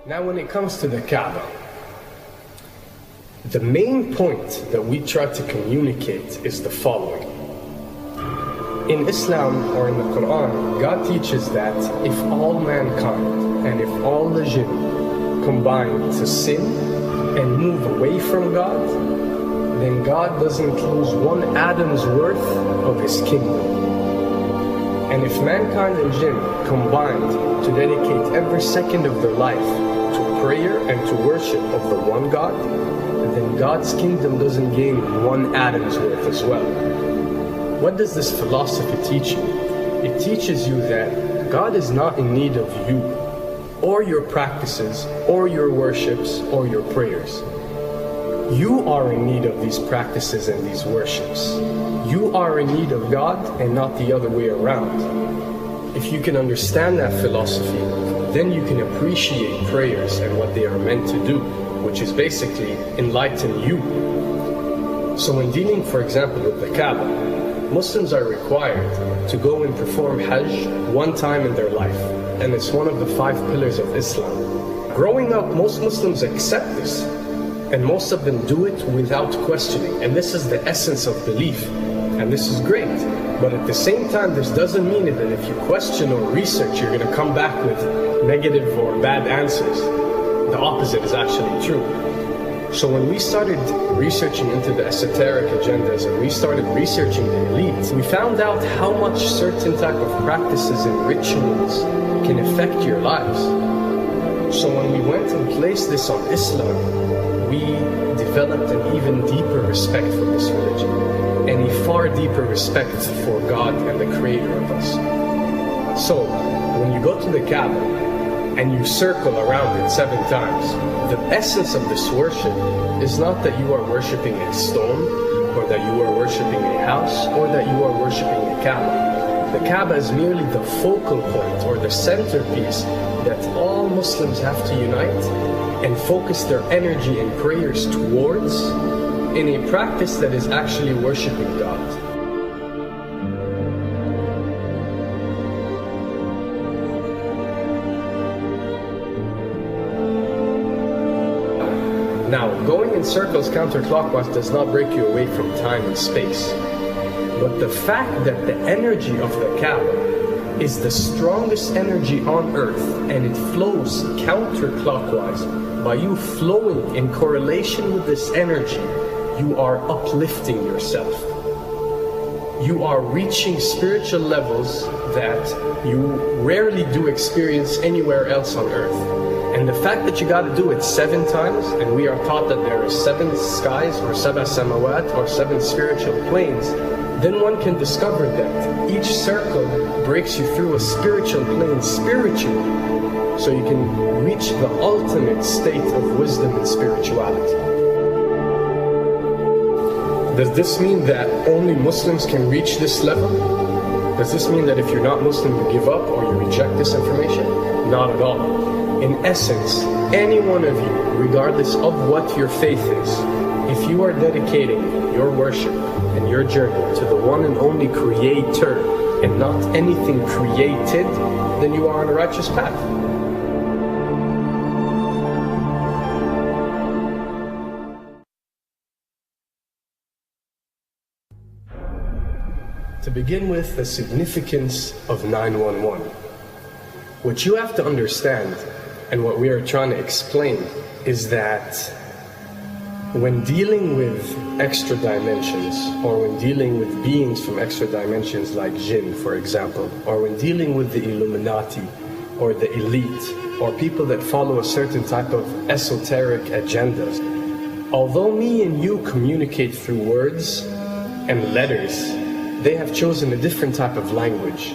Now when it comes to the Kaaba, the main point that we try to communicate is the following. In Islam or in the Quran, God teaches that if all mankind and if all the jinn combine to sin and move away from God, then God doesn't lose one atom's worth of His kingdom. And if mankind and jinn combined to dedicate every second of their life to prayer and to worship of the one God, then God's kingdom doesn't gain one atom's worth as well. What does this philosophy teach you? It teaches you that God is not in need of you, or your practices, or your worships, or your prayers. You are in need of these practices and these worships. You are in need of God and not the other way around. If you can understand that philosophy, then you can appreciate prayers and what they are meant to do, which is basically enlighten you. So when dealing, for example, with the Kaaba, Muslims are required to go and perform Hajj one time in their life, and it's one of the 5 pillars of Islam. Growing up, most Muslims accept this, and most of them do it without questioning, and this is the essence of belief, and this is great. But at the same time, this doesn't mean that if you question or research, you're going to come back with negative or bad answers. The opposite is actually true. So when we started researching into the esoteric agendas and we started researching the elite, we found out how much certain type of practices and rituals can affect your lives. So when we went and placed this on Islam, we developed an even deeper respect for this religion and a far deeper respect for God and the creator of us. So when you go to the Kaaba and you circle around it 7 times, the essence of this worship is not that you are worshipping a stone, or that you are worshipping a house, or that you are worshipping a Kaaba. The Kaaba is merely the focal point or the centerpiece that all Muslims have to unite and focus their energy and prayers towards in a practice that is actually worshipping God. Now, going in circles counterclockwise does not break you away from time and space. But the fact that the energy of the Kaaba is the strongest energy on earth and it flows counterclockwise, by you flowing in correlation with this energy, you are uplifting yourself. You are reaching spiritual levels that you rarely do experience anywhere else on earth. And the fact that you got to do it 7 times, and we are taught that there are 7 skies or 7 samawat or 7 spiritual planes, then one can discover that each circle breaks you through a spiritual plane spiritually, so you can reach the ultimate state of wisdom and spirituality. Does this mean that only Muslims can reach this level? Does this mean that if you're not Muslim you give up or you reject this information? Not at all. In essence, any one of you, regardless of what your faith is, if you are dedicating your worship and your journey to the one and only Creator and not anything created, then you are on a righteous path. To begin with, the significance of 911. What you have to understand, and what we are trying to explain, is that when dealing with extra dimensions, or when dealing with beings from extra dimensions like jinn, for example, or when dealing with the Illuminati, or the elite, or people that follow a certain type of esoteric agendas, although me and you communicate through words and letters, they have chosen a different type of language.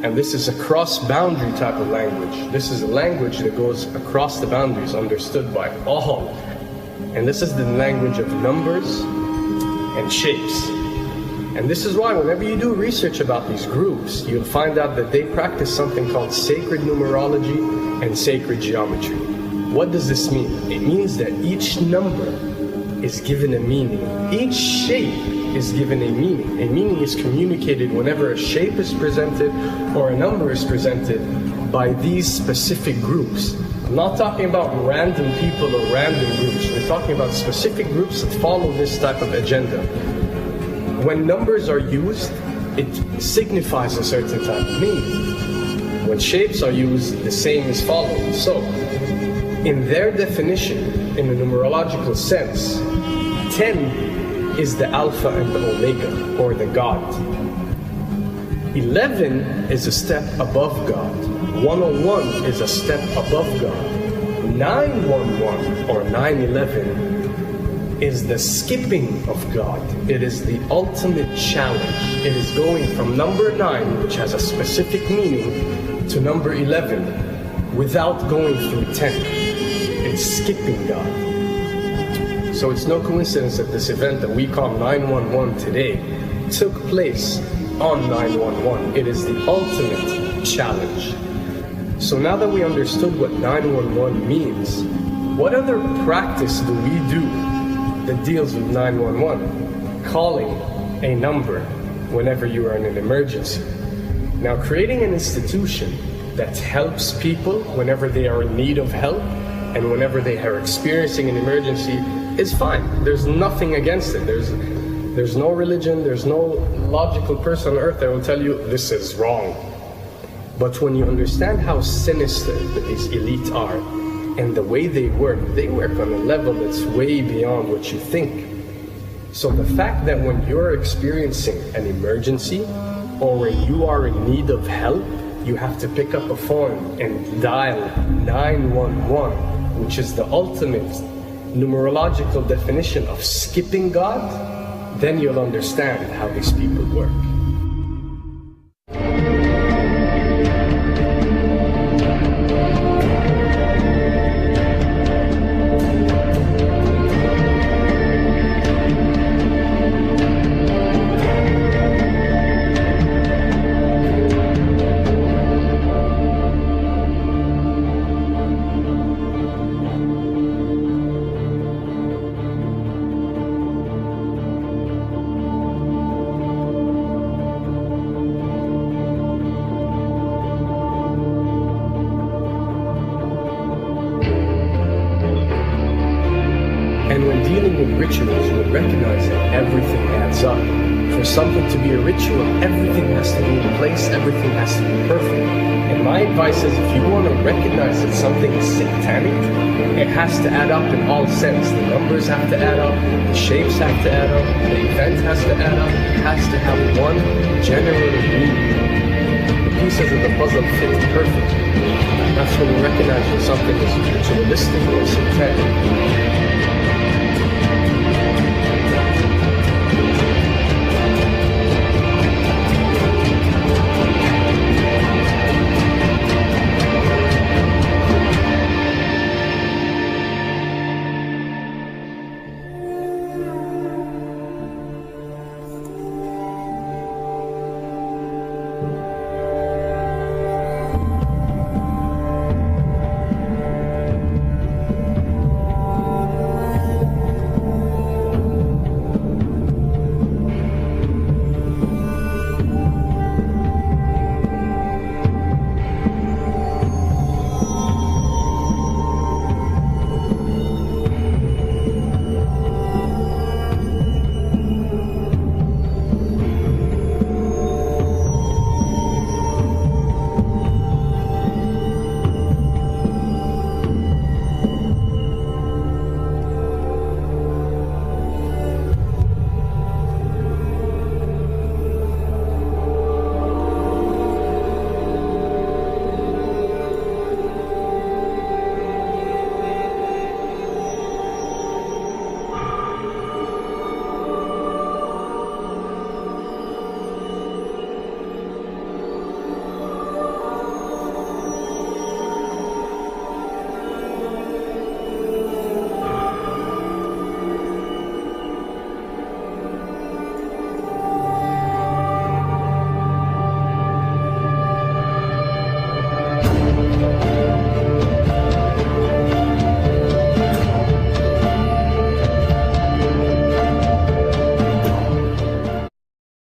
And this is a cross-boundary type of language. This is a language that goes across the boundaries, understood by all. And this is the language of numbers and shapes. And this is why whenever you do research about these groups, you'll find out that they practice something called sacred numerology and sacred geometry. What does this mean? It means that each number is given a meaning. Each shape is given a meaning. A meaning is communicated whenever a shape is presented or a number is presented by these specific groups. I'm not talking about random people or random groups. We're talking about specific groups that follow this type of agenda. When numbers are used, it signifies a certain type of meaning. When shapes are used, the same is followed. So, in their definition, in a numerological sense, 10 is the Alpha and the Omega, or the God. 11 is a step above God. 101 is a step above God. 911 or 911 is the skipping of God. It is the ultimate challenge. It is going from number 9, which has a specific meaning, to number 11 without going through 10. It's skipping God. So it's no coincidence that this event that we call 911 today took place on 911. It is the ultimate challenge. So now that we understood what 911 means, what other practice do we do that deals with 911? Calling a number whenever you are in an emergency. Now, creating an institution that helps people whenever they are in need of help and whenever they are experiencing an emergency is fine. There's nothing against it. There's no religion, there's no logical person on earth that will tell you this is wrong. But when you understand how sinister these elites are and the way they work on a level that's way beyond what you think. So the fact that when you're experiencing an emergency or when you are in need of help, you have to pick up a phone and dial 911, which is the ultimate numerological definition of skipping God, then you'll understand how these people work. And when dealing with rituals, we recognize that everything adds up. For something to be a ritual, everything has to be in place, everything has to be perfect. And my advice is, if you want to recognize that something is satanic, it has to add up in all sense. The numbers have to add up, the shapes have to add up, the event has to add up, it has to have one general meaning. The pieces of the puzzle fit perfectly. That's when we recognize when something is ritualistic or satanic.